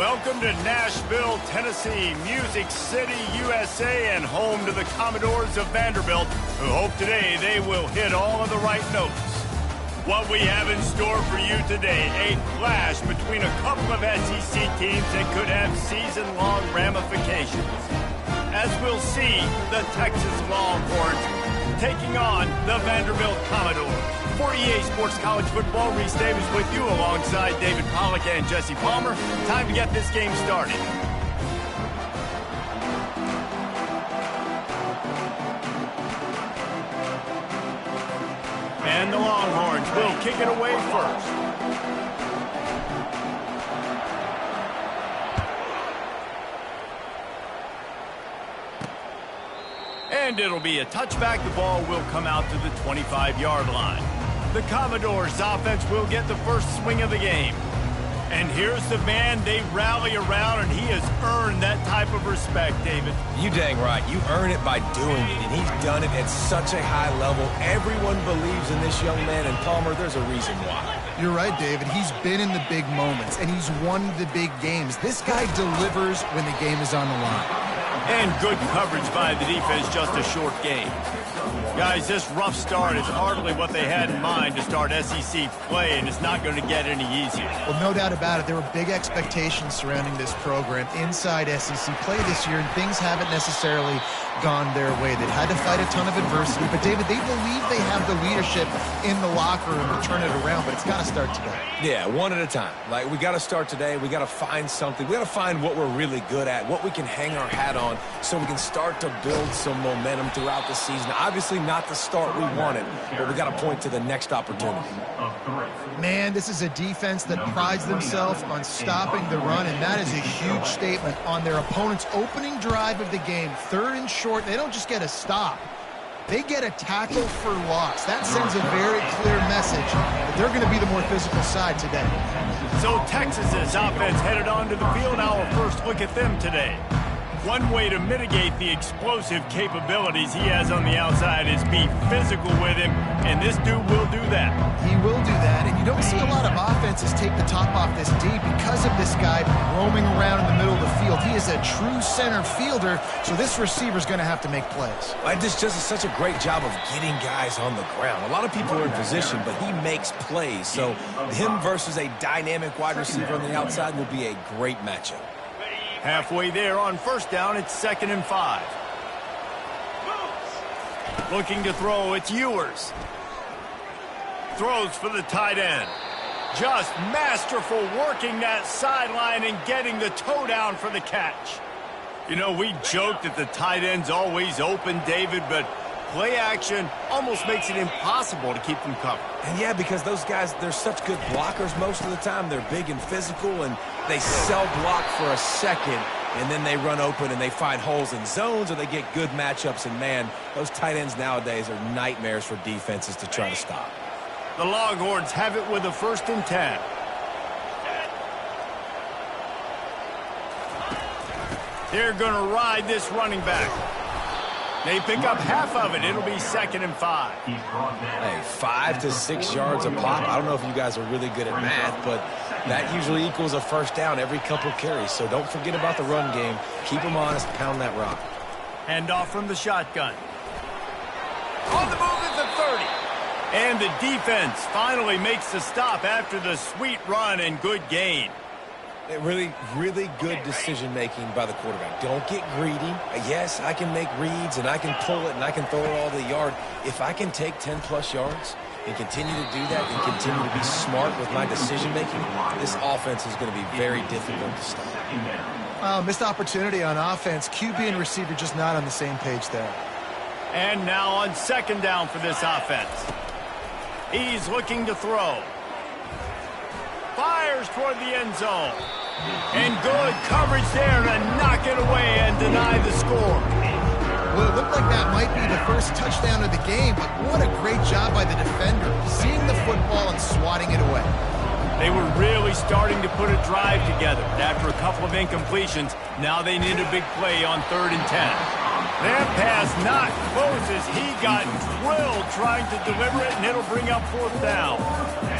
Welcome to Nashville, Tennessee, Music City, USA, and home to the Commodores of Vanderbilt, who hope today they will hit all of the right notes. What we have in store for you today, a clash between a couple of SEC teams that could have season-long ramifications. As we'll see, the Texas Longhorns taking on the Vanderbilt Commodores. For EA Sports College Football, Reese Davis with you alongside David Pollack and Jesse Palmer. Time to get this game started. And the Longhorns will kick it away first. And it'll be a touchback. The ball will come out to the 25-yard line. The Commodores offense will get the first swing of the game. And here's the man they rally around, and he has earned that type of respect, David. You dang right. You earn it by doing it, and he's done it at such a high level. Everyone believes in this young man, and Palmer, there's a reason why. You're right, David. He's been in the big moments, and he's won the big games. This guy delivers when the game is on the line. And good coverage by the defense, just a short game. Guys, this rough start is hardly what they had in mind to start SEC play, and it's not going to get any easier. Well, no doubt about it. There were big expectations surrounding this program inside SEC play this year, and things haven't necessarily gone their way. They've had to fight a ton of adversity, but, David, they believe they have the leadership in the locker room to turn it around, but it's got to start today. Yeah, one at a time. Like, we got to start today. We got to find something. We got to find what we're really good at, what we can hang our hat on, so we can start to build some momentum throughout the season. Obviously, not the start we wanted, but we got to point to the next opportunity. Man, this is a defense that prides themselves on stopping the run, and that is a huge statement on their opponent's opening drive of the game. Third and short, they don't just get a stop. They get a tackle for loss. That sends a very clear message that they're going to be the more physical side today. So Texas's offense headed onto the field. Our first look at them today. One way to mitigate the explosive capabilities he has on the outside is be physical with him, and this dude will do that. He will do that, and you don't see a lot of offenses take the top off this D because of this guy roaming around in the middle of the field. He is a true center fielder, so this receiver's going to have to make plays. This just is such a great job of getting guys on the ground. A lot of people are in position, but he makes plays, so him versus a dynamic wide receiver on the outside will be a great matchup. Halfway there on first down, it's 2nd and 5. Looking to throw, it's Ewers. Throws for the tight end. Just masterful working that sideline and getting the toe down for the catch. You know, we joked that the tight end's always open, David, but play action almost makes it impossible to keep them covered. And yeah, because those guys, they're such good blockers most of the time. They're big and physical, and they sell block for a second, and then they run open and they find holes in zones, or they get good matchups. And, man, those tight ends nowadays are nightmares for defenses to try to stop. The Longhorns have it with a 1st and 10. They're going to ride this running back. They pick up half of it. It'll be 2nd and 5. Hey, 5 to 6 yards a pop. I don't know if you guys are really good at math, but that usually equals a first down every couple carries. So don't forget about the run game. Keep them honest. Pound that rock. Hand off from the shotgun. On the move at the 30. And the defense finally makes the stop after the sweet run and good gain. Really, really good decision-making by the quarterback. Don't get greedy. Yes, I can make reads, and I can pull it, and I can throw it all the yard. If I can take 10-plus yards and continue to do that and continue to be smart with my decision-making, this offense is going to be very difficult to stop. Missed opportunity on offense. QB and receiver just not on the same page there. And now on 2nd down for this offense. He's looking to throw. Fires toward the end zone. And good coverage there to knock it away and deny the score. Well, it looked like that might be the first touchdown of the game, but what a great job by the defender, seeing the football and swatting it away. They were really starting to put a drive together. After a couple of incompletions, now they need a big play on 3rd and 10. That pass not close as he got drilled trying to deliver it, and it'll bring up 4th down.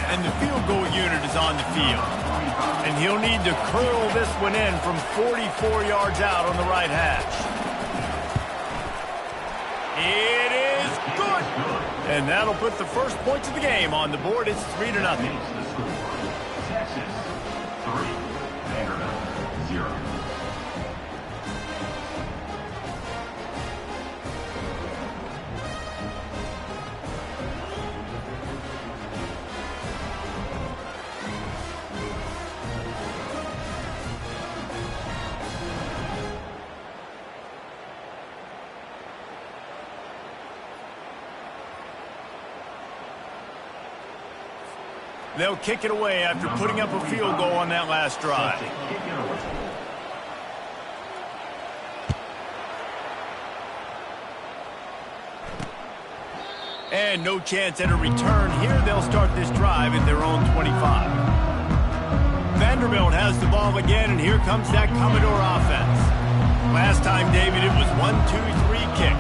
And the field goal unit is on the field. And he'll need to curl this one in from 44 yards out on the right hash. It is good. And that'll put the first points of the game on the board. It's 3-0. Texas 3, Vanderbilt 0. They'll kick it away after putting up a field goal on that last drive. And no chance at a return here. They'll start this drive at their own 25. Vanderbilt has the ball again, and here comes that Commodore offense. Last time, David, it was 1-2-3 kick.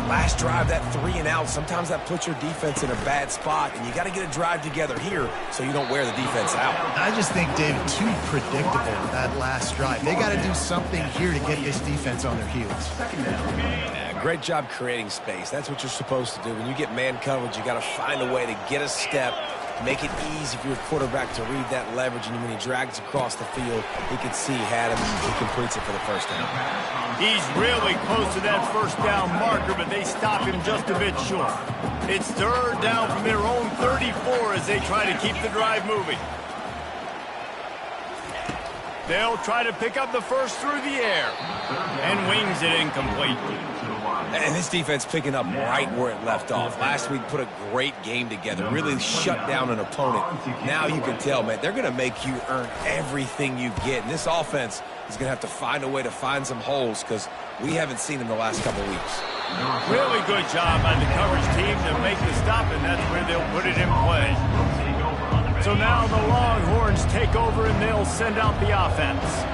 Last drive, that 3-and-out, sometimes that puts your defense in a bad spot, and you got to get a drive together here so you don't wear the defense out. I just think, David, too predictable, that last drive. They got to do something here to get this defense on their heels. Yeah, great job creating space. That's what you're supposed to do. When you get man coverage, you got to find a way to get a step, make it easy for your quarterback to read that leverage, and when he drags across the field, he can see he had him, he completes it for the first down. He's really close to that first down marker, but they stop him just a bit short. It's 3rd down from their own 34 as they try to keep the drive moving. They'll try to pick up the first through the air and wings it incomplete. And this defense picking up right where it left off. Last week put a great game together, really shut down an opponent. Now you can tell, man, they're going to make you earn everything you get. And this offense is going to have to find a way to find some holes because we haven't seen them the last couple of weeks. Really good job by the coverage team to make the stop, and that's where they'll put it in play. So now the Longhorns take over, and they'll send out the offense.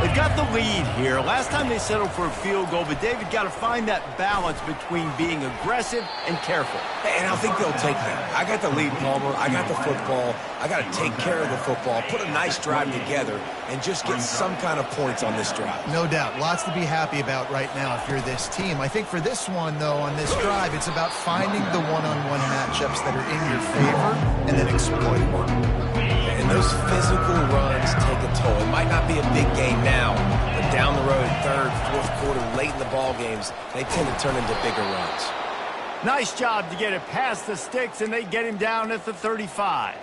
They've got the lead here. Last time they settled for a field goal, but David got to find that balance between being aggressive and careful. And I think they'll take that. I got the lead, Palmer. I got the football. I got to take care of the football, put a nice drive together, and just get some kind of points on this drive. No doubt. Lots to be happy about right now if you're this team. I think for this one, though, on this drive, it's about finding the one-on-one matchups that are in your favor and then exploiting them. And those physical runs take a toll. It might not be a big game now, but down the road, 3rd, 4th quarter, late in the ball games, they tend to turn into bigger runs. Nice job to get it past the sticks, and they get him down at the 35.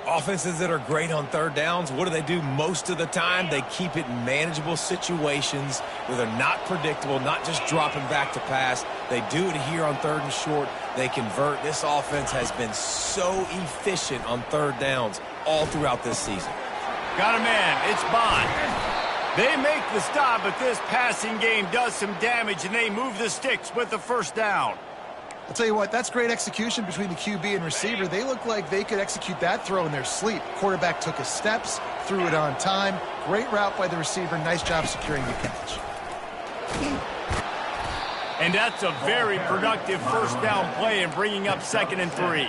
Offenses that are great on 3rd downs, what do most of the time? They keep it in manageable situations where they're not predictable, not just dropping back to pass. They do it here on 3rd and short. They convert. This offense has been so efficient on 3rd downs all throughout this season. Got a man. It's Bond. They make the stop, but this passing game does some damage, and they move the sticks with the first down. I'll tell you what, that's great execution between the QB and receiver. They look like they could execute that throw in their sleep. Quarterback took his steps, threw it on time. Great route by the receiver. Nice job securing the catch. And that's a very productive first down play and bringing up 2nd and 3.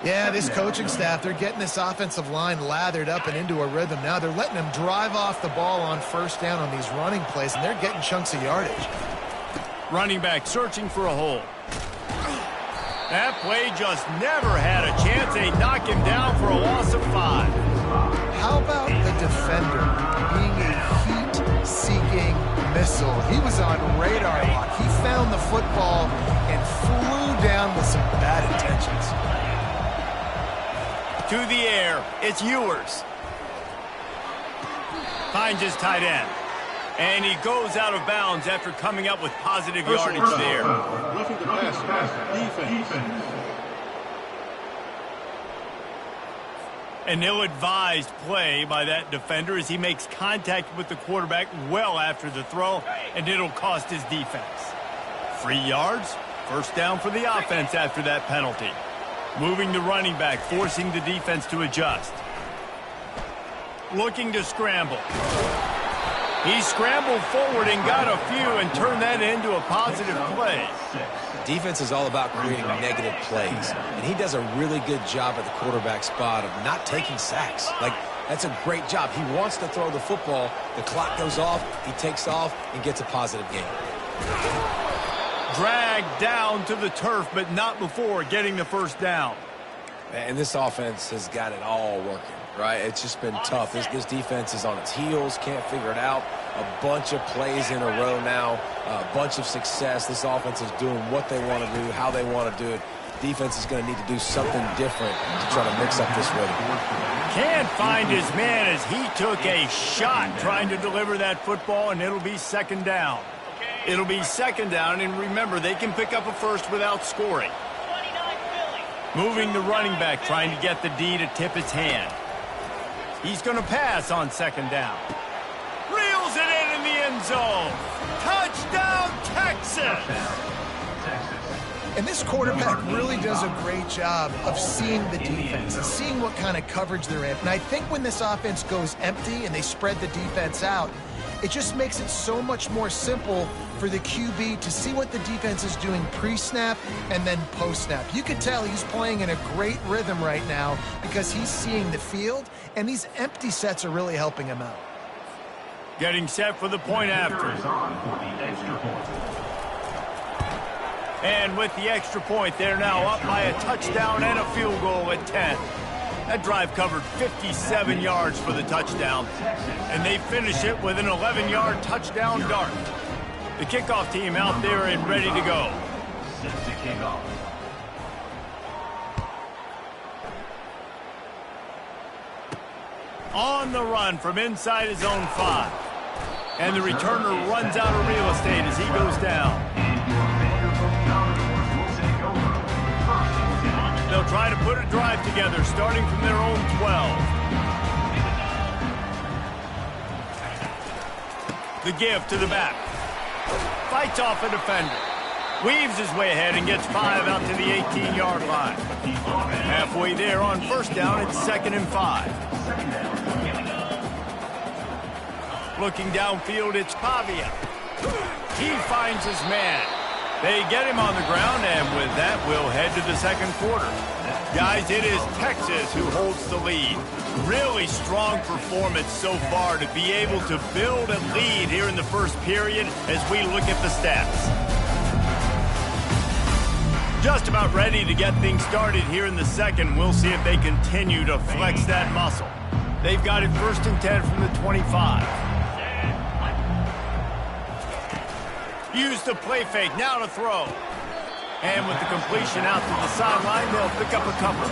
Yeah, this coaching staff, they're getting this offensive line lathered up and into a rhythm now. They're letting them drive off the ball on first down on these running plays, and they're getting chunks of yardage. Running back searching for a hole. That play just never had a chance. They knock him down for a loss of 5. How about the defender being a heat-seeking missile? He was on radar lock. He found the football and flew down with some bad intentions. To the air, it's Ewers. Finds his tight end. And he goes out of bounds after coming up with positive yardage there. Roughing the pass. Defense. An ill-advised play by that defender as he makes contact with the quarterback well after the throw, and it'll cost his defense. 3 yards, first down for the offense after that penalty. Moving the running back, forcing the defense to adjust. Looking to scramble. He scrambled forward and got a few and turned that into a positive play. Defense is all about creating negative plays, and he does a really good job at the quarterback spot of not taking sacks. Like, that's a great job. He wants to throw the football. The clock goes off, he takes off, and gets a positive gain. Dragged down to the turf, but not before getting the first down. And this offense has got it all working, right? It's just been tough. This defense is on its heels, can't figure it out. A bunch of plays in a row now, a bunch of success. This offense is doing what they want to do, how they want to do it. Defense is going to need to do something different to try to mix up this rhythm. Can't find his man as he took a shot trying to deliver that football, and it'll be second down. It'll be second down, and remember, they can pick up a first without scoring. Moving the running back, trying to get the D to tip his hand. He's going to pass on second down. Reels it in the end zone. Touchdown, Texas! And this quarterback really does a great job of seeing the defense and seeing what kind of coverage they're in. And I think when this offense goes empty and they spread the defense out, it just makes it so much more simple for the QB to see what the defense is doing pre-snap and then post-snap. You can tell he's playing in a great rhythm right now because he's seeing the field, and these empty sets are really helping him out. Getting set for the point after. And with the extra point, they're now up by a touchdown and a field goal at 10. That drive covered 57 yards for the touchdown, and they finish it with an 11-yard touchdown dart. The kickoff team out there and ready to go. Set to kick off. On the run from inside his own 5. And the returner runs out of real estate as he goes down. They'll try to put a drive together, starting from their own 12. The give to the back. Fights off a defender. Weaves his way ahead and gets 5 out to the 18-yard line. Halfway there on first down, it's 2nd and 5. Looking downfield, it's Pavia. He finds his man. They get him on the ground, and with that, we'll head to the second quarter. Guys, it is Texas who holds the lead. Really strong performance so far to be able to build a lead here in the first period as we look at the stats. Just about ready to get things started here in the second. We'll see if they continue to flex that muscle. They've got it 1st and 10 from the 25. Use the play fake, now to throw. And with the completion out to the sideline, they'll pick up a couple.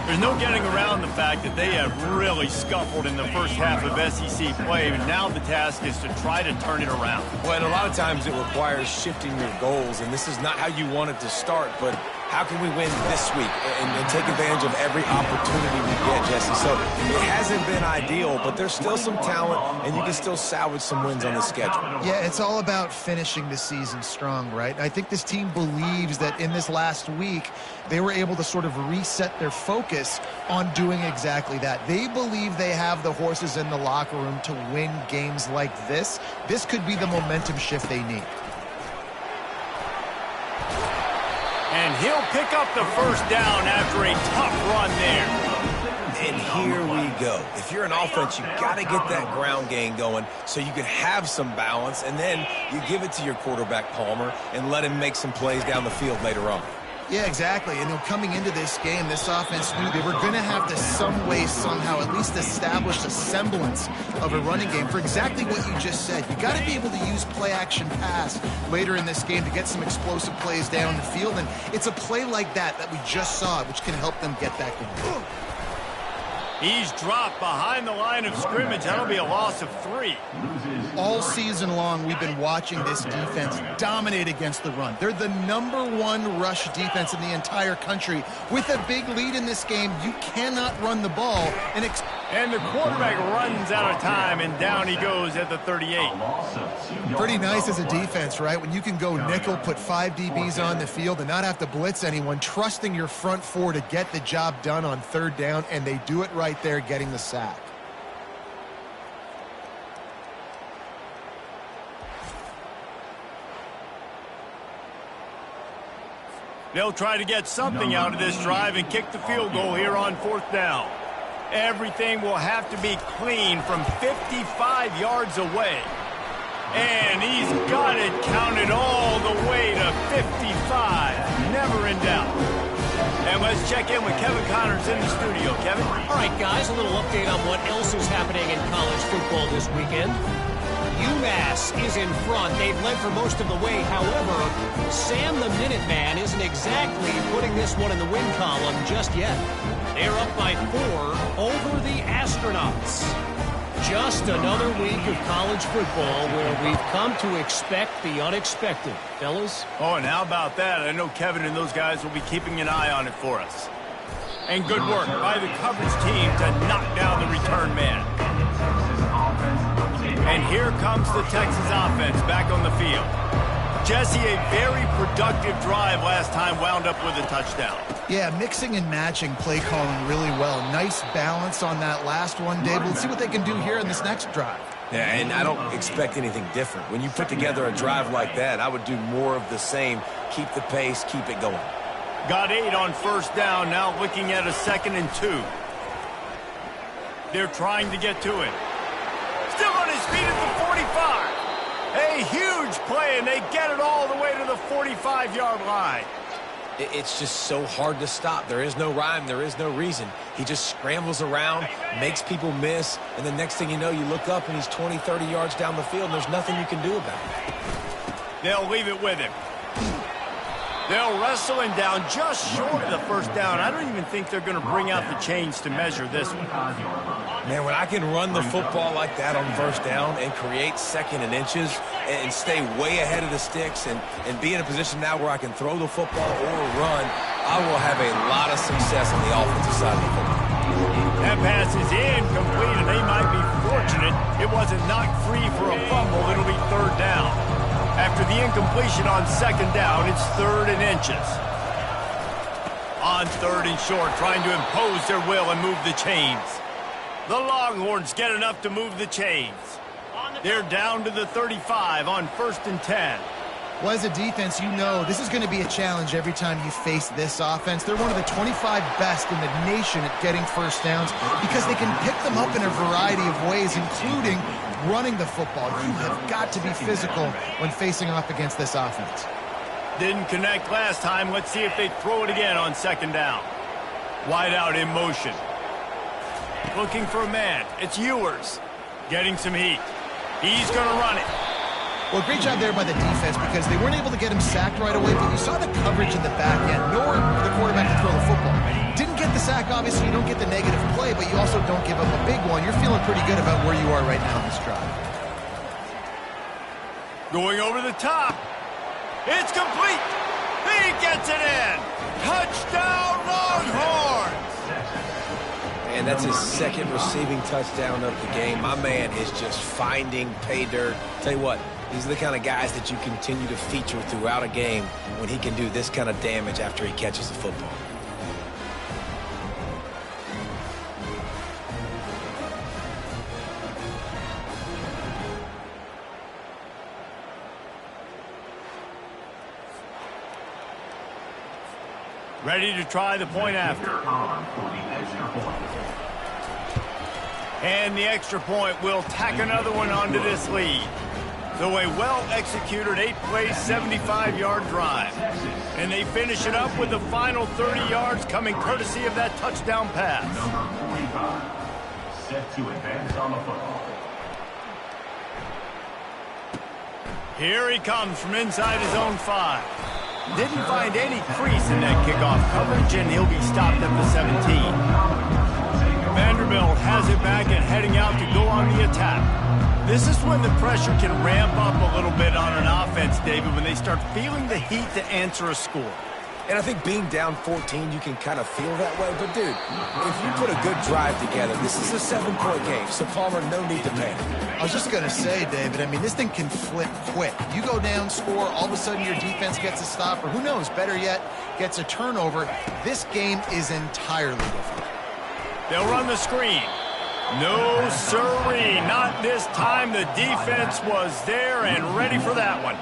There's no getting around the fact that they have really scuffled in the first half of SEC play, and now the task is to try to turn it around. Well, and a lot of times it requires shifting your goals, and this is not how you want it to start, but how can we win this week and take advantage of every opportunity we get, Jesse? So it hasn't been ideal, but there's still some talent, and you can still salvage some wins on the schedule. Yeah, it's all about finishing the season strong, right? I think this team believes that in this last week, they were able to sort of reset their focus on doing exactly that. They believe they have the horses in the locker room to win games like this. This could be the momentum shift they need. And he'll pick up the first down after a tough run there. And here we go. If you're an offense, you got to get that ground game going so you can have some balance, and then you give it to your quarterback, Palmer, and let him make some plays down the field later on. Yeah, exactly. And coming into this game, this offense knew they were going to have to some way, somehow, at least establish a semblance of a running game for exactly what you just said. You got to be able to use play-action pass later in this game to get some explosive plays down the field. And it's a play like that we just saw, which can help them get that going. He's dropped behind the line of scrimmage. That'll be a loss of 3. All season long, we've been watching this defense dominate against the run. They're the #1 rush defense in the entire country. With a big lead in this game, you cannot run the ball. And the quarterback runs out of time, and down he goes at the 38. Pretty nice as a defense, right? When you can go nickel, put 5 DBs on the field and not have to blitz anyone, trusting your front 4 to get the job done on 3rd down, and they do it right there, getting the sack. They'll try to get something out of this drive and kick the field goal here on 4th down. Everything will have to be clean from 55 yards away. And he's got it counted all the way to 55. Never in doubt. And let's check in with Kevin Connors in the studio. Kevin? All right, guys, a little update on what else is happening in college football this weekend. UMass is in front. They've led for most of the way. However, Sam the Minuteman isn't exactly putting this one in the win column just yet. They're up by 4 over the Astronauts. Just another week of college football where we've come to expect the unexpected. Fellas? Oh, and how about that? I know Kevin and those guys will be keeping an eye on it for us. And good work by the coverage team to knock down the return man. And here comes the Texas offense back on the field. Jesse, a very productive drive last time wound up with a touchdown. Yeah, mixing and matching play calling really well. Nice balance on that last one, Dave. Let's see what they can do here in this next drive. Yeah, and I don't expect anything different. When you put together a drive like that, I would do more of the same. Keep the pace, keep it going. Got 8 on 1st down, now looking at a 2nd and 2. They're trying to get to it. Still on his feet at the 45. A huge play, and they get it all the way to the 45-yard line. It's just so hard to stop. There is no rhyme. There is no reason. He just scrambles around, makes people miss, and the next thing you know, you look up and he's 20, 30 yards down the field, and there's nothing you can do about it. They'll leave it with him. They'll wrestle him down just short of the 1st down. I don't even think they're going to bring out the chains to measure this one. Man, when I can run the football like that on 1st down and create 2nd and inches and stay way ahead of the sticks and be in a position now where I can throw the football or run, I will have a lot of success on the offensive side of the football. That pass is incomplete, and they might be fortunate it wasn't knocked free for a fumble. It'll be 3rd down. After the incompletion on 2nd down, it's 3rd and inches. On 3rd and short, trying to impose their will and move the chains. The Longhorns get enough to move the chains. They're down to the 35 on 1st and 10. Well, as a defense, you know this is going to be a challenge every time you face this offense. They're one of the 25 best in the nation at getting 1st downs because they can pick them up in a variety of ways, including running the football. You have got to be physical when facing off against this offense. Didn't connect last time. Let's see if they throw it again on 2nd down. Wide out in motion. Looking for a man. It's Ewers. Getting some heat. He's going to run it. Well, great job there by the defense because they weren't able to get him sacked right away, but you saw the coverage in the back end. Nowhere for the quarterback to throw the football. Didn't get the sack, obviously. You don't get the negative play, but you also don't give up a big one. You're feeling pretty good about where you are right now in this drive. Going over the top. It's complete. He gets it in. Touchdown, Longhorns. And that's his 2nd receiving touchdown of the game. My man is just finding pay dirt. Tell you what, these are the kind of guys that you continue to feature throughout a game when he can do this kind of damage after he catches the football. Ready to try the point after. And the extra point will tack another one onto this lead. So a well-executed 8-play, 75-yard drive. And they finish it up with the final 30 yards coming courtesy of that touchdown pass. Number 45, set to advance on the football. Here he comes from inside his own 5. Didn't find any crease in that kickoff coverage, and he'll be stopped at the 17. Vanderbilt has it back and heading out to go on the attack. This is when the pressure can ramp up a little bit on an offense, David, when they start feeling the heat to answer a score. And I think being down 14, you can kind of feel that way. But, dude, if you put a good drive together, this is a 7-point game. So, Palmer, no need to panic. I was just going to say, David, I mean, this thing can flip quick. You go down, score, all of a sudden your defense gets a stop, or who knows, better yet, gets a turnover. This game is entirely different. They'll run the screen. No, sirree, not this time. The defense was there and ready for that one.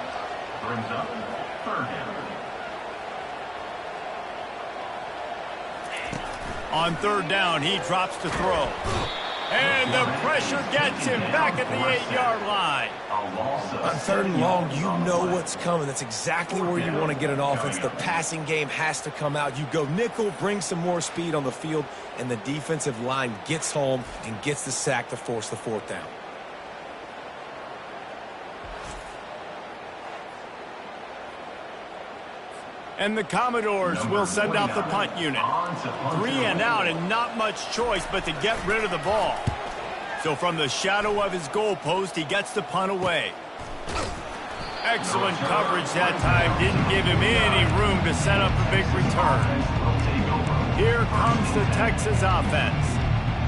Brings up 3rd down. On third down, he drops to throw. And the pressure gets him back at the 8-yard line. On third and long, you know what's coming. That's exactly where you want to get an offense. The passing game has to come out. You go nickel, bring some more speed on the field, and the defensive line gets home and gets the sack to force the fourth down. And the Commodores will send out the punt unit. 3 and out and not much choice but to get rid of the ball. So from the shadow of his goalpost, he gets the punt away. Excellent coverage that time. Didn't give him any room to set up a big return. Here comes the Texas offense.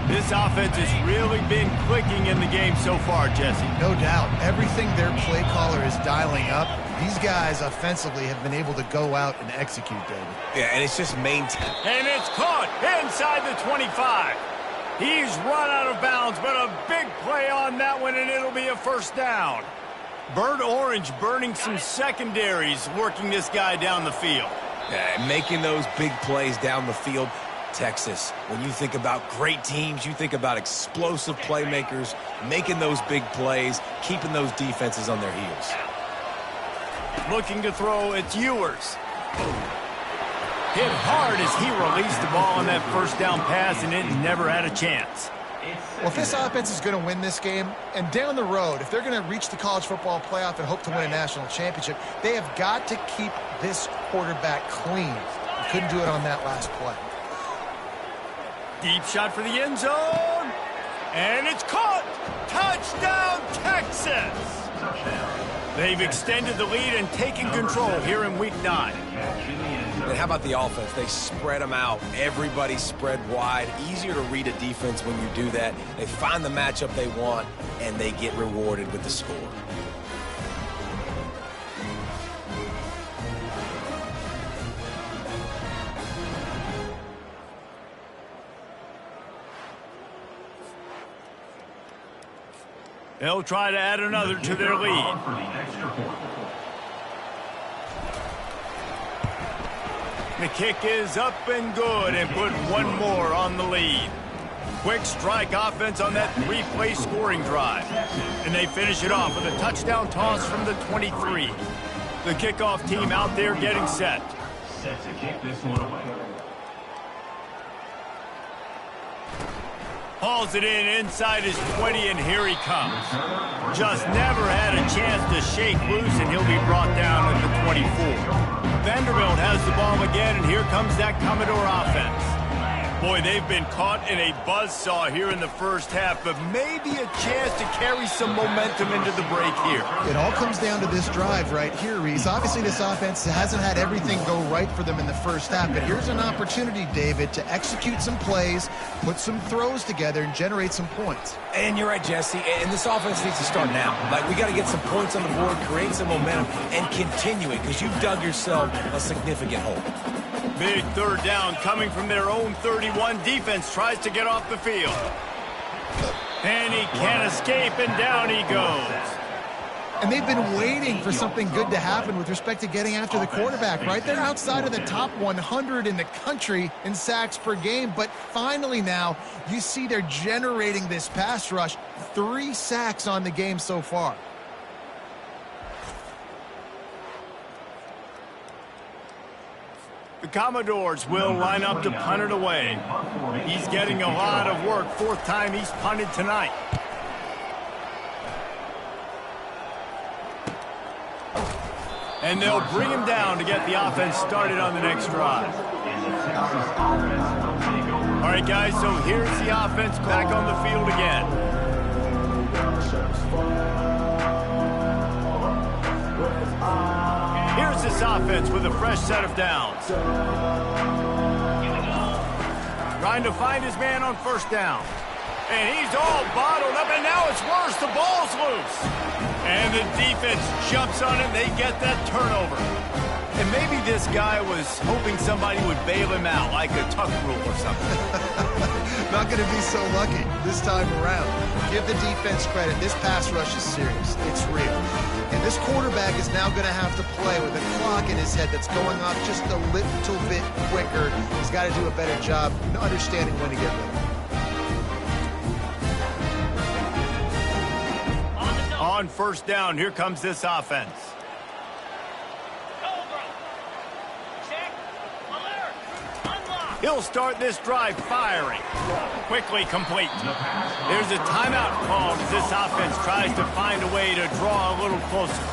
This offense has really been clicking in the game so far, Jesse. No doubt. Everything their play caller is dialing up, these guys offensively have been able to go out and execute, David. Yeah, and it's just maintain. And it's caught inside the 25. He's run out of bounds, but a big play on that one, and it'll be a first down. Bird Orange burning some secondaries, working this guy down the field. Yeah, making those big plays down the field. Texas, when you think about great teams, you think about explosive playmakers, making those big plays, keeping those defenses on their heels. Looking to throw, it's Ewers. Hit hard as he released the ball on that first down pass, and it never had a chance. Well, if this offense is going to win this game, and down the road, if they're going to reach the college football playoff and hope to win a national championship, they have got to keep this quarterback clean. He couldn't do it on that last play. Deep shot for the end zone. And it's caught. Touchdown, Texas. They've extended the lead and taken control here in Week 9. And how about the offense? They spread them out. Everybody spread wide. Easier to read a defense when you do that. They find the matchup they want, and they get rewarded with the score. They'll try to add another to their lead. The kick is up and good and put one more on the lead. Quick strike offense on that 3-play scoring drive. And they finish it off with a touchdown toss from the 23. The kickoff team out there getting set. Set to kick this one away. Hauls it in inside his 20, and here he comes. Just never had a chance to shake loose, and he'll be brought down at the 24. Vanderbilt has the ball again, and here comes that Commodore offense. Boy, they've been caught in a buzzsaw here in the first half, but maybe a chance to carry some momentum into the break here. It all comes down to this drive right here, Reese. Obviously, this offense hasn't had everything go right for them in the first half, but here's an opportunity, David, to execute some plays, put some throws together, and generate some points. And you're right, Jesse, and this offense needs to start now. Like, we got to get some points on the board, create some momentum, and continue it, because you've dug yourself a significant hole. Big third down coming from their own 31. Defense tries to get off the field. And he can't escape, and down he goes. And they've been waiting for something good to happen with respect to getting after the quarterback, right? They're outside of the top 100 in the country in sacks per game, but finally now you see they're generating this pass rush. 3 sacks on the game so far. The Commodores will line up to punt it away. He's getting a lot of work. 4th time he's punted tonight. And they'll bring him down to get the offense started on the next drive. All right, guys, so here's the offense back on the field again. Here's this offense with a fresh set of downs. Trying to find his man on first down. And he's all bottled up, and now it's worse. The ball's loose. And the defense jumps on it. They get that turnover. And maybe this guy was hoping somebody would bail him out, like a tuck rule or something. Not going to be so lucky this time around. Give the defense credit. This pass rush is serious. It's real. And this quarterback is now going to have to play with a clock in his head that's going off just a little bit quicker. He's got to do a better job understanding when to get rid. On first down, here comes this offense. He'll start this drive firing. Quickly complete. There's a timeout called as this offense tries to find a way to draw a little closer.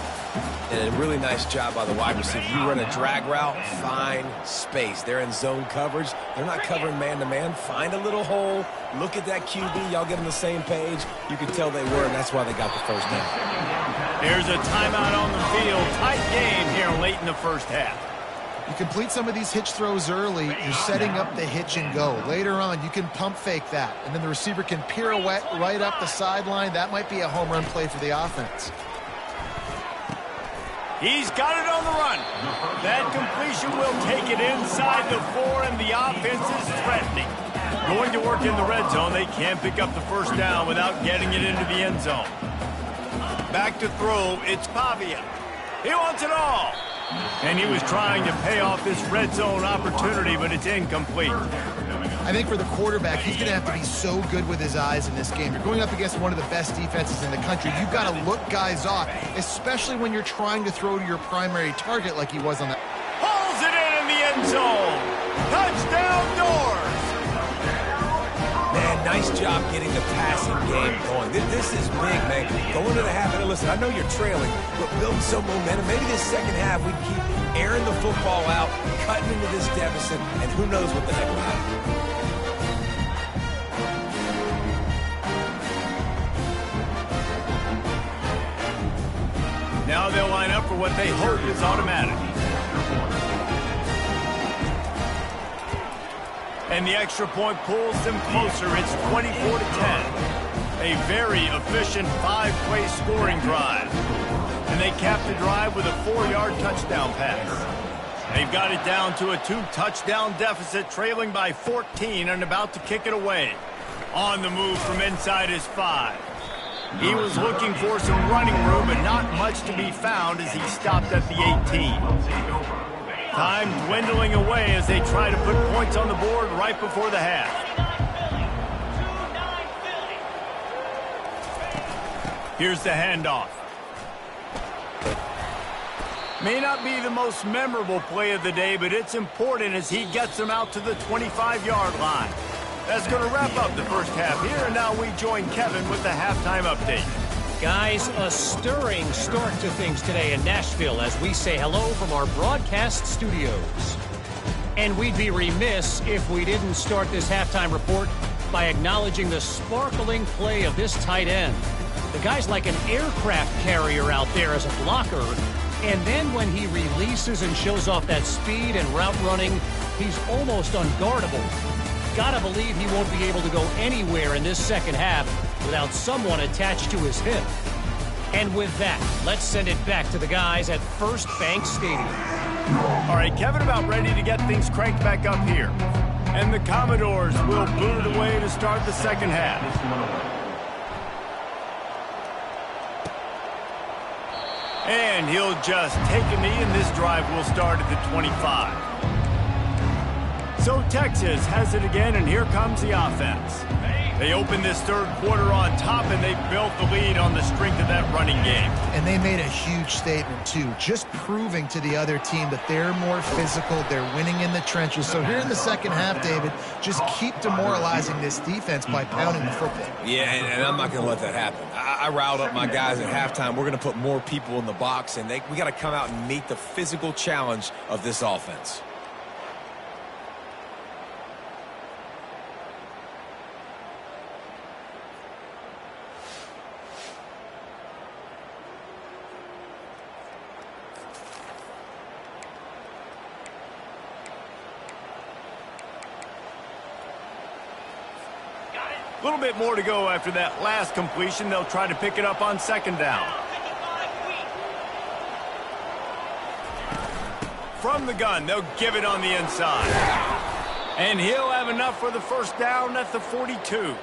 And a really nice job by the wide receiver. You run a drag route, find space. They're in zone coverage. They're not covering man-to-man. Find a little hole. Look at that QB. Y'all get on the same page. You can tell they were, and that's why they got the first down. There's a timeout on the field. Tight game here late in the first half. You complete some of these hitch throws early, you're setting up the hitch and go. Later on, you can pump fake that, and then the receiver can pirouette right up the sideline. That might be a home run play for the offense. He's got it on the run. That completion will take it inside the 4, and the offense is threatening. Going to work in the red zone, they can't pick up the first down without getting it into the end zone. Back to throw, it's Pavia. He wants it all. And he was trying to pay off this red zone opportunity, but it's incomplete. I think for the quarterback, he's going to have to be so good with his eyes in this game. You're going up against one of the best defenses in the country. You've got to look guys off, especially when you're trying to throw to your primary target like he was on that. Pulls it in the end zone. Touchdown Doors. Man, nice job getting the passing game going. This is big, man. Go into the half, and listen, I know you're trailing, but building some momentum. Maybe this second half we keep airing the football out, cutting into this deficit, and who knows what the heck will happen. Now they'll line up for what they hope is automatic. And the extra point pulls them closer. It's 24-10. A very efficient 5-play scoring drive. And they cap the drive with a 4-yard touchdown pass. They've got it down to a 2-touchdown deficit, trailing by 14 and about to kick it away. On the move from inside his 5. He was looking for some running room, but not much to be found as he stopped at the 18. Time dwindling away as they try to put points on the board right before the half. Here's the handoff. May not be the most memorable play of the day, but it's important as he gets them out to the 25-yard line. That's going to wrap up the first half here, and now we join Kevin with the halftime update. Guys, a stirring start to things today in Nashville as we say hello from our broadcast studios. And we'd be remiss if we didn't start this halftime report by acknowledging the sparkling play of this tight end. The guy's like an aircraft carrier out there as a blocker, and then when he releases and shows off that speed and route running, he's almost unguardable. Gotta believe he won't be able to go anywhere in this second half without someone attached to his hip. And with that, let's send it back to the guys at First Bank Stadium. All right, Kevin, about ready to get things cranked back up here. And the Commodores will boot it away to start the second half. And he'll just take a knee, and this drive will start at the 25. So Texas has it again, and here comes the offense. They opened this third quarter on top, and they built the lead on the strength of that running game. And they made a huge statement, too, just proving to the other team that they're more physical, they're winning in the trenches. So here in the second half, David, just keep demoralizing this defense by pounding the football. Yeah, and I'm not going to let that happen. I riled up my guys at halftime. We're going to put more people in the box, and we got to come out and meet the physical challenge of this offense. A little bit more to go after that last completion. They'll try to pick it up on second down. From the gun, they'll give it on the inside. And he'll have enough for the first down at the 42.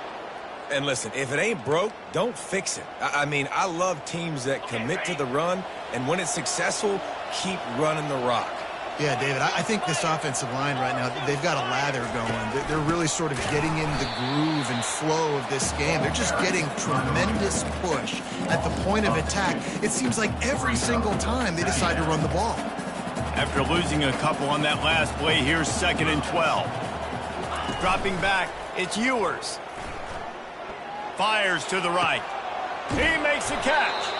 And listen, if it ain't broke, don't fix it. I mean, I love teams that commit to the run, and when it's successful, keep running the rock. Yeah, David, I think this offensive line right now, they've got a lather going. They're really sort of getting in the groove and flow of this game. They're just getting tremendous push at the point of attack. It seems like every single time they decide to run the ball. After losing a couple on that last play, here's 2nd and 12. Dropping back, it's Ewers. Fires to the right. He makes a catch.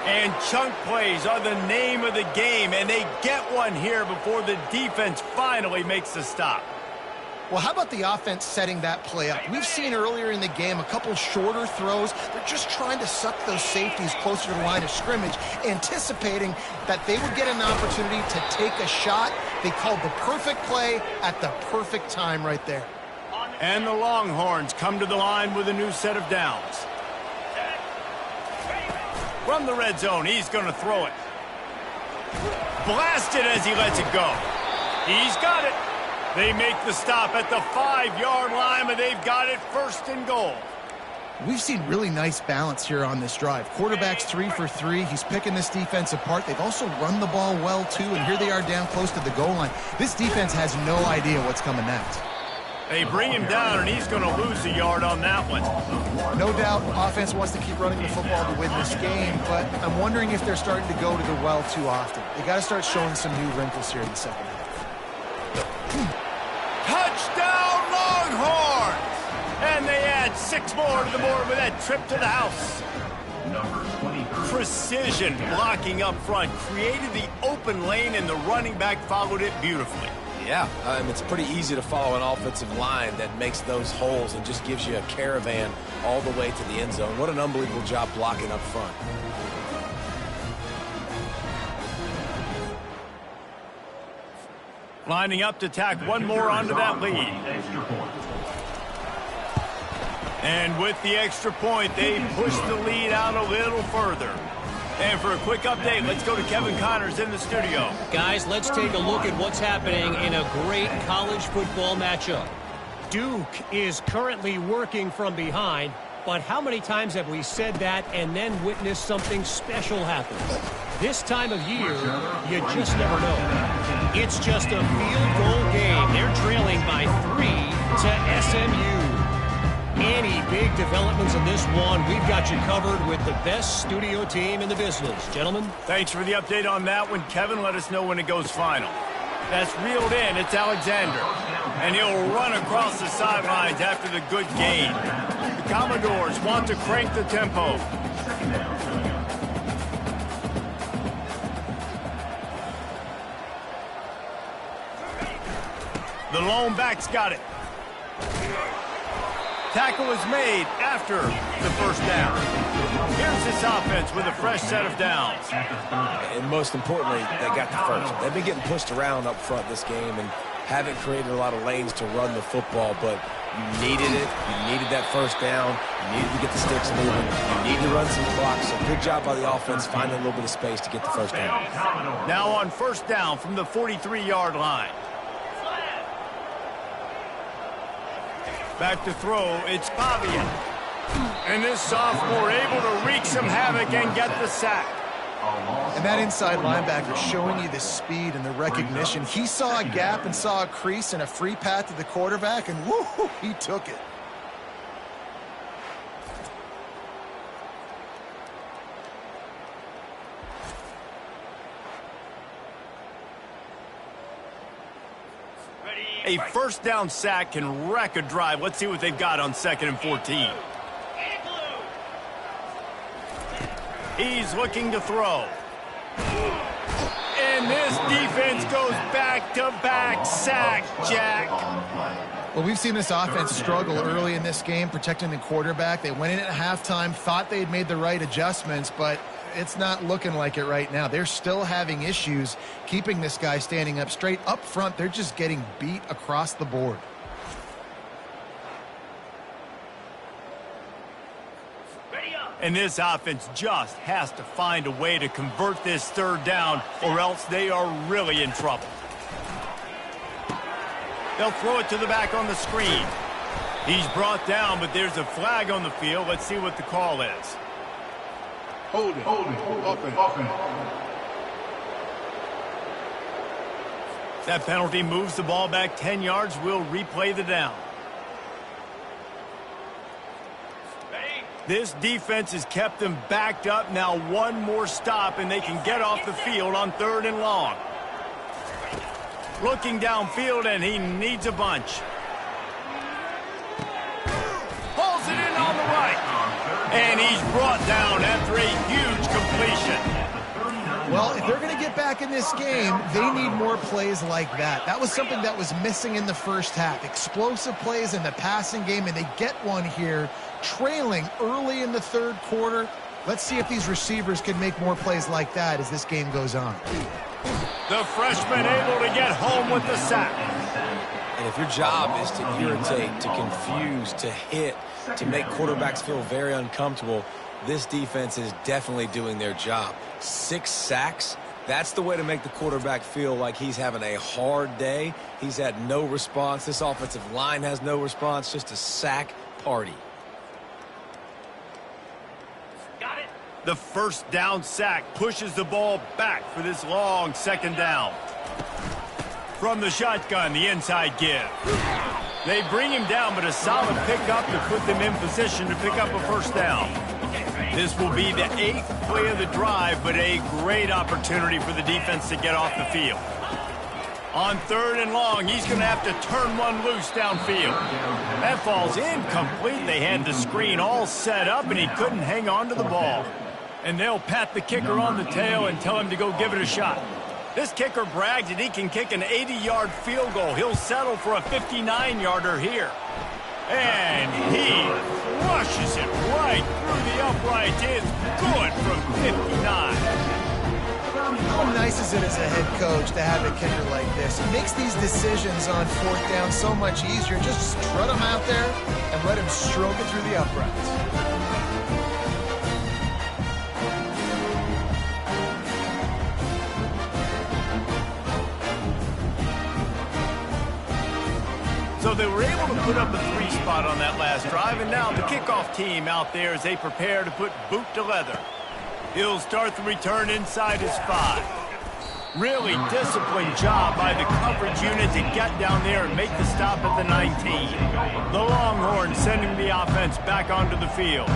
And chunk plays are the name of the game, and they get one here before the defense finally makes the stop. Well, how about the offense setting that play up? We've seen earlier in the game a couple shorter throws. They're just trying to suck those safeties closer to the line of scrimmage, anticipating that they would get an opportunity to take a shot. They called the perfect play at the perfect time right there. And the Longhorns come to the line with a new set of downs. From the red zone, he's going to throw it. Blasted as he lets it go. He's got it. They make the stop at the 5-yard line, but they've got it 1st and goal. We've seen really nice balance here on this drive. Quarterback's 3 for 3. He's picking this defense apart. They've also run the ball well, too, and here they are down close to the goal line. This defense has no idea what's coming next. They bring him down, and he's going to lose a yard on that one. No doubt, offense wants to keep running the football to win this game, but I'm wondering if they're starting to go to the well too often. They got to start showing some new wrinkles here in the second half. Touchdown, Longhorns! And they add 6 more to the board with that trip to the house. Precision blocking up front created the open lane, and the running back followed it beautifully. Yeah, it's pretty easy to follow an offensive line that makes those holes and just gives you a caravan all the way to the end zone. What an unbelievable job blocking up front. Lining up to tack one more onto that lead. And with the extra point, they push the lead out a little further. And for a quick update, let's go to Kevin Connors in the studio. Guys, let's take a look at what's happening in a great college football matchup. Duke is currently working from behind, but how many times have we said that and then witnessed something special happen? This time of year, you just never know. It's just a field goal game. They're trailing by 3 to SMU. Any big developments in this one, we've got you covered with the best studio team in the business. Gentlemen. Thanks for the update on that one. Kevin, let us know when it goes final. That's reeled in. It's Alexander. And he'll run across the sidelines after the good gain. The Commodores want to crank the tempo. The lone back's got it. Tackle is made after the first down. Here's this offense with a fresh set of downs. And most importantly, they got the first. They've been getting pushed around up front this game and haven't created a lot of lanes to run the football, but you needed it. You needed that first down. You needed to get the sticks moving. You need to run some clock. So good job by the offense finding a little bit of space to get the first down. Now on first down from the 43-yard line. Back to throw, it's Fabian. And this sophomore able to wreak some havoc and get the sack. And that inside linebacker showing you the speed and the recognition. He saw a gap and saw a crease and a free path to the quarterback, and whoo, he took it. A first down sack can wreck a drive. Let's see what they've got on 2nd and 14. He's looking to throw. And this defense goes back-to-back sack, Jack. Well, we've seen this offense struggle early in this game protecting the quarterback. They went in at halftime, thought they had made the right adjustments, but it's not looking like it right now. They're still having issues keeping this guy standing up straight. Up front, they're just getting beat across the board. And this offense just has to find a way to convert this third down, or else they are really in trouble. They'll throw it to the back on the screen. He's brought down, but there's a flag on the field. Let's see what the call is. Hold it. Offense. That penalty moves the ball back 10 yards. We'll replay the down. This defense has kept them backed up. Now one more stop, and they can get off the field on 3rd and long. Looking downfield, and he needs a bunch. Pulls it in on the right. And he's brought down after a huge completion. Well, if they're going to get back in this game, they need more plays like that. That was something that was missing in the first half. Explosive plays in the passing game, and they get one here, trailing early in the 3rd quarter. Let's see if these receivers can make more plays like that as this game goes on. The freshman able to get home with the sack. And if your job is to irritate, to confuse, to hit, to make quarterbacks feel very uncomfortable, this defense is definitely doing their job. 6 sacks, that's the way to make the quarterback feel like he's having a hard day. He's had no response. This offensive line has no response, just a sack party. The first down sack pushes the ball back for this long 2nd down. From the shotgun, the inside give. They bring him down, but a solid pickup to put them in position to pick up a 1st down. This will be the 8th play of the drive, but a great opportunity for the defense to get off the field. On 3rd and long, he's going to have to turn one loose downfield. That falls incomplete. They had the screen all set up, and he couldn't hang on to the ball. And they'll pat the kicker on the tail and tell him to go give it a shot. This kicker brags that he can kick an 80-yard field goal. He'll settle for a 59-yarder here. And he rushes it right through the uprights. It's good from 59. How nice is it as a head coach to have a kicker like this? He makes these decisions on 4th down so much easier. Just strut him out there and let him stroke it through the uprights. So they were able to put up a 3 spot on that last drive, and now the kickoff team out there as they prepare to put boot to leather. He'll start the return inside his 5. Really disciplined job by the coverage unit to get down there and make the stop at the 19. The Longhorns sending the offense back onto the field.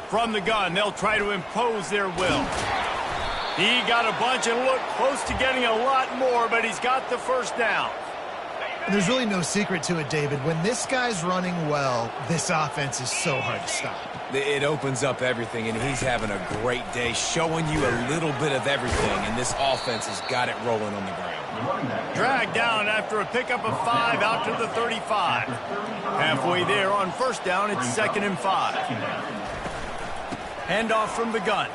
From the gun, they'll try to impose their will. He got a bunch and looked close to getting a lot more, but he's got the 1st down. There's really no secret to it, David. When this guy's running well, this offense is so hard to stop. It opens up everything, and he's having a great day, showing you a little bit of everything, and this offense has got it rolling on the ground. Dragged down after a pickup of 5 out to the 35. Halfway there on 1st down, it's 2nd and 5. Handoff from the gun.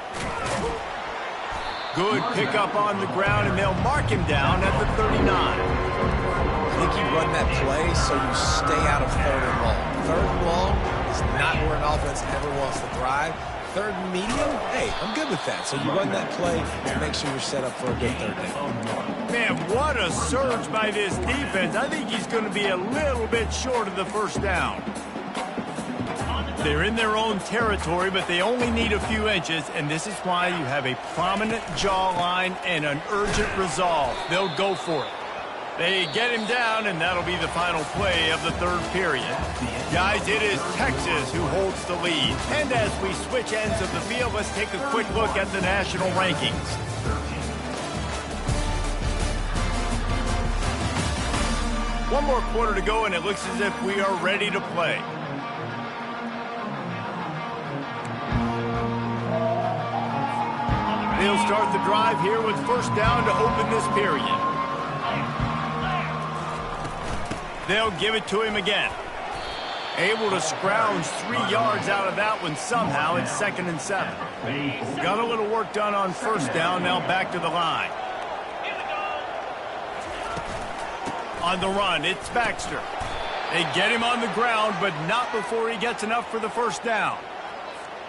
Good pickup on the ground, and they'll mark him down at the 39. I think you run that play so you stay out of 3rd and long. 3rd and long is not where an offense ever wants to thrive. 3rd and medium, hey, I'm good with that. So you run that play and make sure you're set up for a good 3rd down. Man, what a surge by this defense. I think he's going to be a little bit short of the 1st down. They're in their own territory, but they only need a few inches, and this is why you have a prominent jawline and an urgent resolve. They'll go for it. They get him down, and that'll be the final play of the 3rd period. Guys, it is Texas who holds the lead. And as we switch ends of the field, let's take a quick look at the national rankings. One more quarter to go, and it looks as if we are ready to play. They'll start the drive here with 1st down to open this period. They'll give it to him again. Able to scrounge 3 yards out of that one somehow. It's 2nd and 7. Got a little work done on 1st down. Now back to the line. On the run, it's Baxter. They get him on the ground, but not before he gets enough for the first down.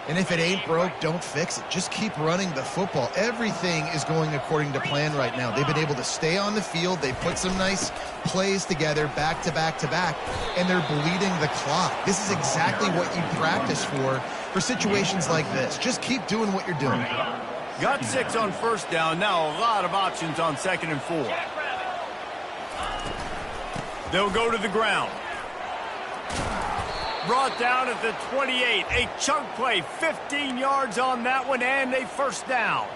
And if it ain't broke, don't fix it. Just keep running the football. Everything is going according to plan right now. They've been able to stay on the field. They put some nice plays together back to back to back, and they're bleeding the clock. This is exactly what you practice for situations like this. Just keep doing what you're doing. Got 6 on first down. Now a lot of options on 2nd and 4. They'll go to the ground. Brought down at the 28. A chunk play, 15 yards on that one, and a first down.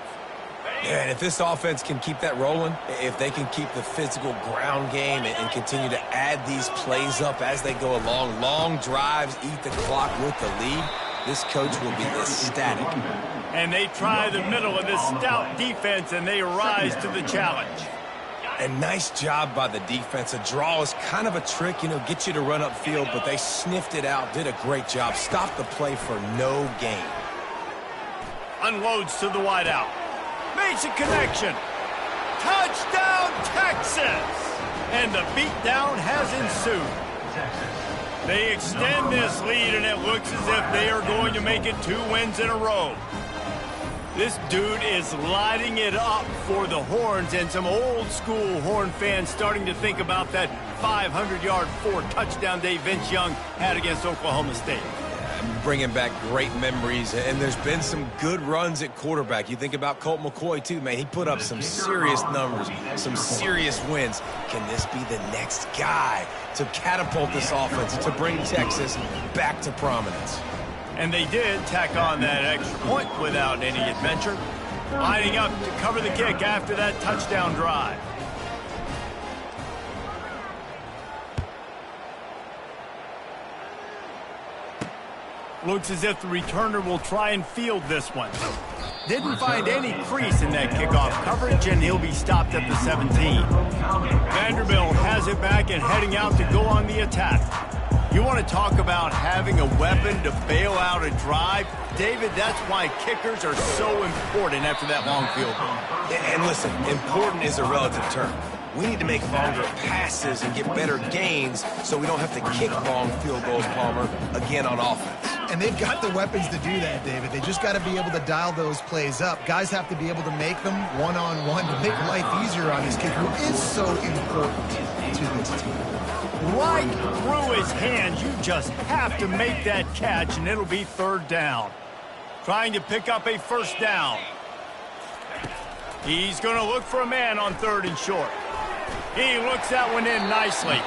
Yeah, and if this offense can keep that rolling, if they can keep the physical ground game and continue to add these plays up as they go along, long drives, eat the clock with the lead, this coach will be ecstatic. And they try the middle of this stout defense, and they rise to the challenge. And nice job by the defense. A draw is kind of a trick, get you to run upfield, but they sniffed it out, did a great job. Stopped the play for no gain. Unloads to the wideout. Makes a connection. Touchdown, Texas! And the beatdown has ensued. They extend this lead, and it looks as if they are going to make it 2 wins in a row. This dude is lighting it up for the Horns, and some old-school Horn fans starting to think about that 500-yard 4-touchdown day Vince Young had against Oklahoma State. Bringing back great memories, and there's been some good runs at quarterback. You think about Colt McCoy, too, man. He put up some serious numbers, some serious wins. Can this be the next guy to catapult this offense, to bring Texas back to prominence? And they did tack on that extra point without any adventure. Lining up to cover the kick after that touchdown drive. Looks as if the returner will try and field this one. Didn't find any crease in that kickoff coverage, and he'll be stopped at the 17. Vanderbilt has it back and heading out to go on the attack. You want to talk about having a weapon to bail out a drive? David, that's why kickers are so important after that long field goal. And listen, important is a relative term. We need to make longer passes and get better gains so we don't have to kick long field goals, Palmer, again on offense. And they've got the weapons to do that, David. They just got to be able to dial those plays up. Guys have to be able to make them one-on-one to make life easier on this kicker, who is so important to this team. Right through his hands. You just have to make that catch, and it'll be 3rd down. Trying to pick up a first down. He's going to look for a man on 3rd and short. He looks that one in nicely.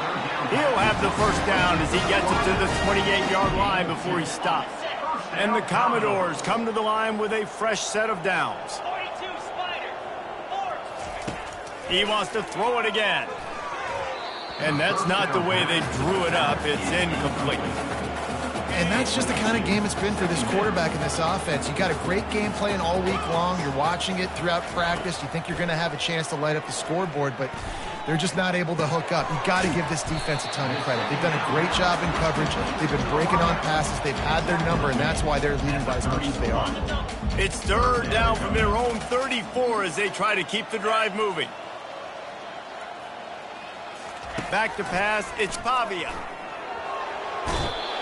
He'll have the first down as he gets it to the 28-yard line before he stops. And the Commodores come to the line with a fresh set of downs. He wants to throw it again. And that's not the way they drew it up. It's incomplete. And that's just the kind of game it's been for this quarterback in this offense. You got a great game plan all week long. You're watching it throughout practice. You think you're going to have a chance to light up the scoreboard, but they're just not able to hook up. You've got to give this defense a ton of credit. They've done a great job in coverage. They've been breaking on passes. They've had their number, and that's why they're leading by as much as they are. It's 3rd down from their own 34 as they try to keep the drive moving. Back to pass, it's Pavia.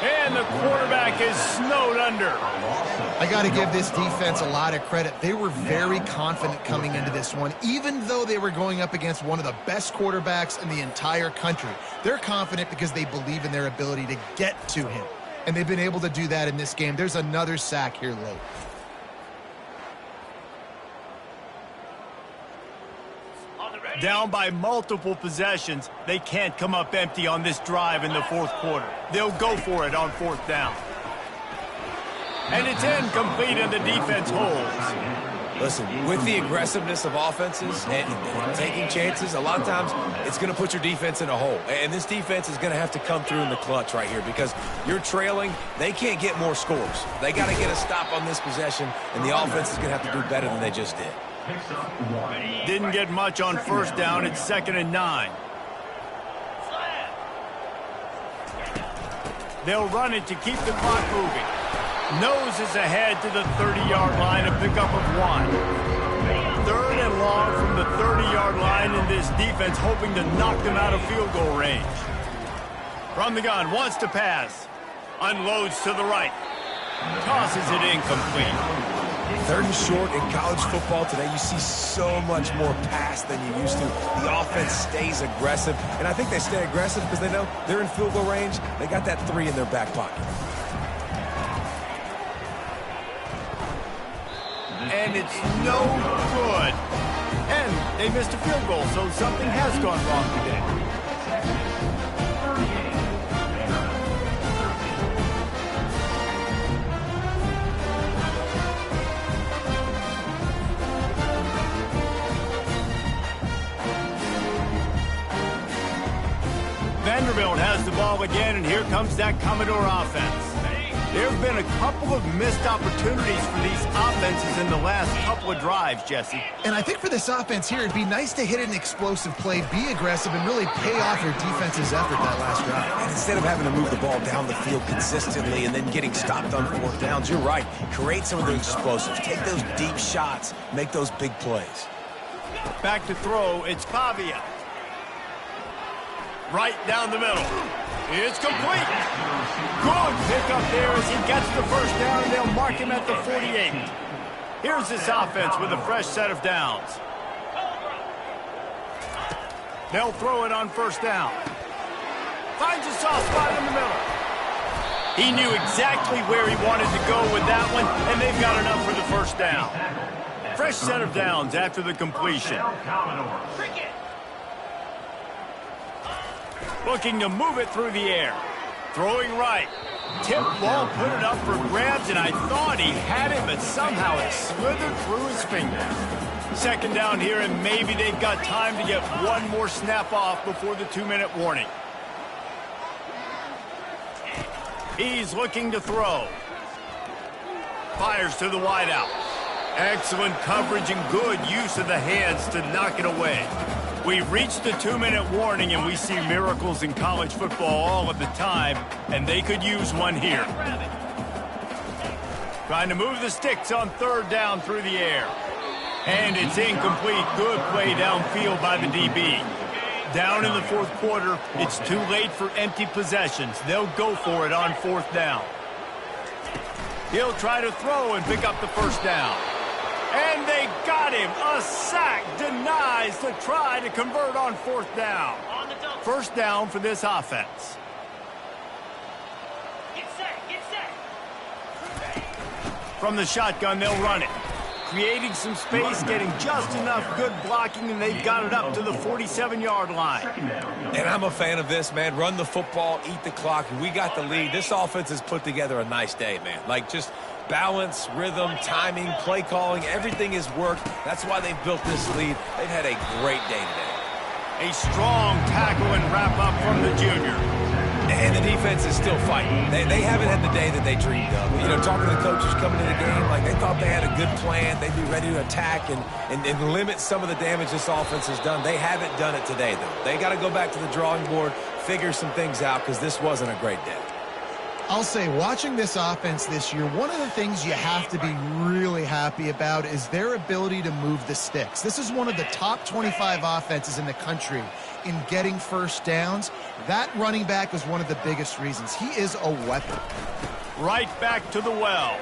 And the quarterback is snowed under. I got to give this defense a lot of credit. They were very confident coming into this one, even though they were going up against one of the best quarterbacks in the entire country. They're confident because they believe in their ability to get to him. And they've been able to do that in this game. There's another sack here late. Down by multiple possessions, they can't come up empty on this drive in the 4th quarter. They'll go for it on 4th down. And it's incomplete, and the defense holds. Listen, with the aggressiveness of offenses and taking chances, a lot of times it's going to put your defense in a hole. And this defense is going to have to come through in the clutch right here because you're trailing. They can't get more scores. They got to get a stop on this possession, and the offense is going to have to do better than they just did. Didn't get much on 1st down. It's 2nd and 9. They'll run it to keep the clock moving. Noses ahead to the 30-yard line, a pickup of 1. 3rd and long from the 30-yard line, and this defense hoping to knock them out of field goal range. From the gun, wants to pass. Unloads to the right. Tosses it incomplete. 3rd and short in college football today, you see so much more pass than you used to. The offense stays aggressive, and I think they stay aggressive because they know they're in field goal range. They got that 3 in their back pocket. And it's no good. And they missed a field goal, so something has gone wrong today. Vanderbilt has the ball again, and here comes that Commodore offense. There have been a couple of missed opportunities for these offenses in the last couple of drives, Jesse. And I think for this offense here, it'd be nice to hit an explosive play, be aggressive, and really pay off your defense's effort that last drive. And instead of having to move the ball down the field consistently and then getting stopped on 4th downs, you're right. Create some of those explosives. Take those deep shots. Make those big plays. Back to throw, it's Pavia. Right down the middle. It's complete. Good pickup there as he gets the first down, and they'll mark him at the 48. Here's this offense with a fresh set of downs. They'll throw it on 1st down. Finds a soft spot in the middle. He knew exactly where he wanted to go with that one, and they've got enough for the 1st down. Fresh set of downs after the completion. Looking to move it through the air. Throwing right. Tip ball, put it up for grabs, and I thought he had it, but somehow it slithered through his fingers. 2nd down here, and maybe they've got time to get one more snap off before the 2-minute warning. He's looking to throw. Fires to the wideout. Excellent coverage and good use of the hands to knock it away. We've reached the 2-minute warning, and we see miracles in college football all of the time, and they could use one here. Trying to move the sticks on 3rd down through the air. And it's incomplete. Good play downfield by the DB. Down in the 4th quarter, it's too late for empty possessions. They'll go for it on 4th down. He'll try to throw and pick up the 1st down. And they got him. A sack denies the try to convert on 4th down. 1st down for this offense. Get set. From the shotgun, they'll run it. Creating some space, getting just enough good blocking, and they've got it up to the 47-yard line. And I'm a fan of this, man. Run the football, eat the clock. We got the lead. This offense has put together a nice day, man. Like, just balance, rhythm, timing, play calling, everything has worked. That's why they've built this lead. They've had a great day today. A strong tackle and wrap-up from the junior. And the defense is still fighting. They haven't had the day that they dreamed of. You know, talking to the coaches coming to the game, like they thought they had a good plan. They'd be ready to attack and limit some of the damage this offense has done. They haven't done it today, though. They got to go back to the drawing board, figure some things out, because this wasn't a great day. I'll say, watching this offense this year, one of the things you have to be really happy about is their ability to move the sticks. This is one of the top 25 offenses in the country in getting 1st downs. That running back was one of the biggest reasons. He is a weapon. Right back to the well.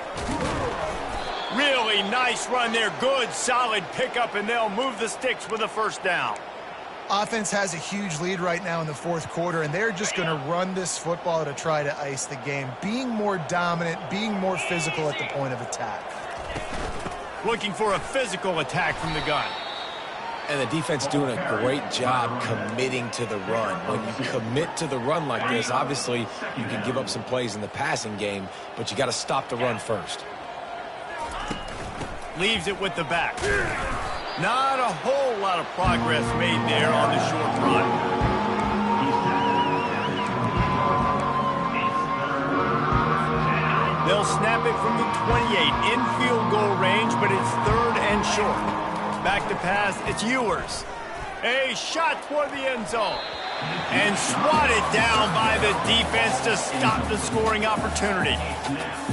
Really nice run there. Good, solid pickup, and they'll move the sticks with a 1st down. Offense has a huge lead right now in the 4th quarter, and they're just going to run this football to try to ice the game. Being more dominant, being more physical at the point of attack. Looking for a physical attack from the gun. And the defense doing a great job committing to the run. When you commit to the run like this, obviously you can give up some plays in the passing game, but you got to stop the run first. Leaves it with the back. Not a whole lot of progress made there on the short run. They'll snap it from the 28 in field goal range, but it's 3rd and short. Back to pass, it's Ewers. A shot toward the end zone. And swatted down by the defense to stop the scoring opportunity.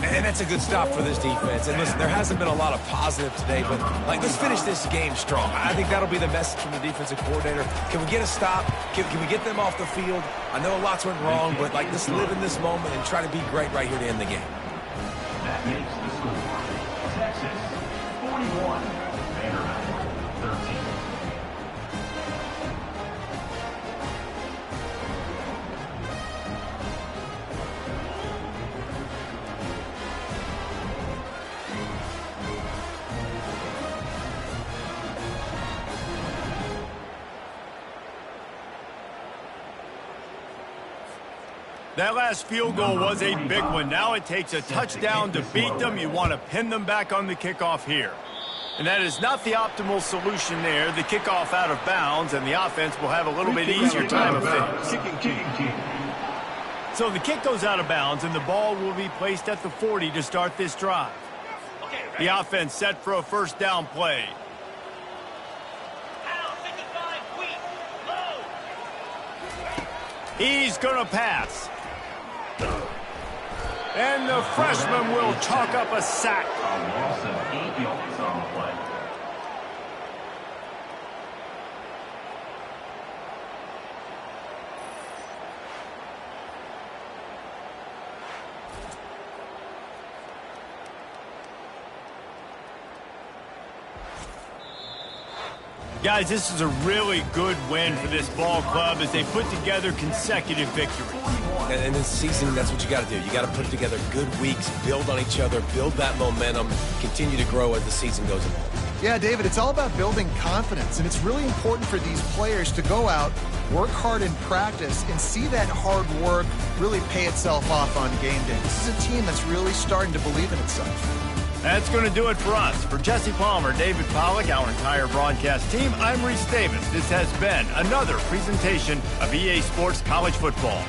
And that's a good stop for this defense. And listen, there hasn't been a lot of positive today, but let's finish this game strong. I think that'll be the message from the defensive coordinator. Can we get a stop? Can we get them off the field? I know lots went wrong, but let's live in this moment and try to be great right here to end the game. That makes the score Texas 41, Vanderbilt 13. That last field goal was a big one. Now it takes a touchdown to beat them. You want to pin them back on the kickoff here. And that is not the optimal solution there. The kickoff out of bounds, and the offense will have a little bit easier time of things. So the kick goes out of bounds, and the ball will be placed at the 40 to start this drive. The offense set for a first down play. He's going to pass. And the freshman will chalk up a sack. A loss of 8 yards on the play. Guys, this is a really good win for this ball club as they put together consecutive victories. And this season, that's what you got to do. You got to put together good weeks, build on each other, build that momentum, continue to grow as the season goes along. Yeah, David, it's all about building confidence, and it's really important for these players to go out, work hard in practice, and see that hard work really pay itself off on game day. This is a team that's really starting to believe in itself. That's going to do it for us. For Jesse Palmer, David Pollack, our entire broadcast team, I'm Reese Davis. This has been another presentation of EA Sports College Football.